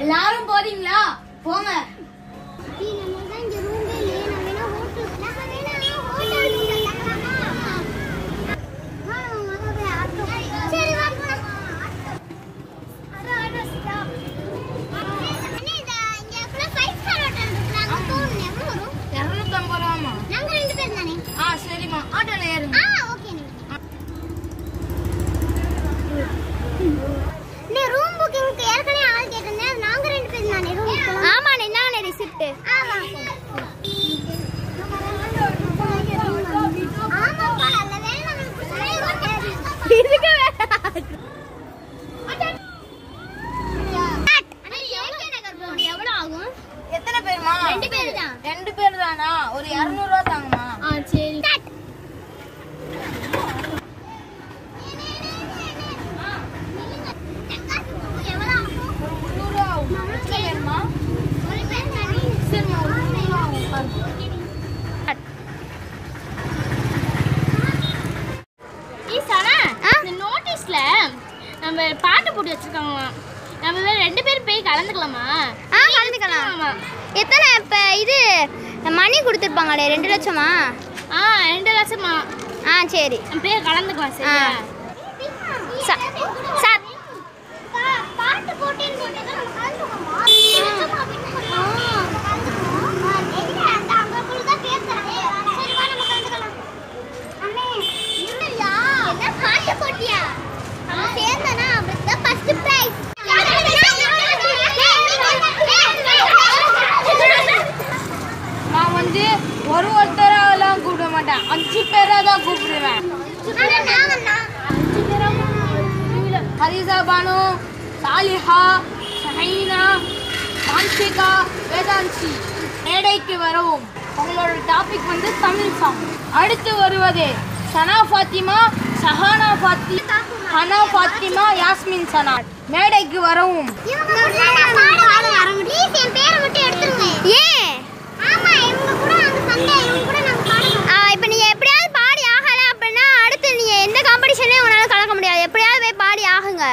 எல்லாரும் போறீங்களா? போங்க. சரிம்மா, ஆட்டோல ஏறுங்க. ரூம் புக்கிங்க்கு ஏற்கனவே ஆள் கேட்டேன். நாங்க 2 பேர் தானே ரூம் போலாம். ஆமாண்ணே, நானே ரெசிப்ட். ஆமா ஆமா அல்ல வேணாம். இதுக்கு எவ்வளவு ஆகும்? எத்தனை பேருமா? 2 பேர் தான். 2 பேர் தானா? ஒரு 200 ரூபாய் தாங்கம்மா. சரி. நம்ம பாட்டு போட்டு வச்சிருக்காங்க. நம்ம 2 பேரும் போய் கலந்துக்கலாமா? கலந்துக்கலாம். எத்தனை இப்ப இது மணி கொடுத்துருப்பாங்களே 2 லட்சமா? 2 லட்சமா? சரி, நம்ம போய் கலந்துக்கலாம். சரியா? சார் பாட்டு போட்டேன்னு சொன்னீங்க, நம்ம கலந்துக்கலாமா? பாட்டு போட்டியா? சேர்ந்தனா அவருக்கு ஃபர்ஸ்ட் பிரைஸ். நான் வந்து ஒருத்தரெல்லாம் கூப்பிட மாட்டேன், 5 பேரா தான் கூப்பிடுவேன். ஹரிசா பானு, சாலிஹா, ஷஹீனா, மான்சிகா, வேதான்சி மேடைக்கு வரவும். உங்களோட டாபிக் வந்து தமிழ் சாங். அடுத்து வருவது சனா ஃபாத்திமா, ஷஹானா ஃபாத்திமா, ஹனா ஃபாத்திமா, யாஸ்மின் சனா மேடைக்கு வரவும். இப்போ நீங்க எப்படியாவது பாடி ஆகல அப்படின்னா அடுத்து நீங்க எந்த காம்படிஷன்லயும் உங்களால கலக்க முடியாது. எப்படியாவது போய் பாடி ஆகுங்க.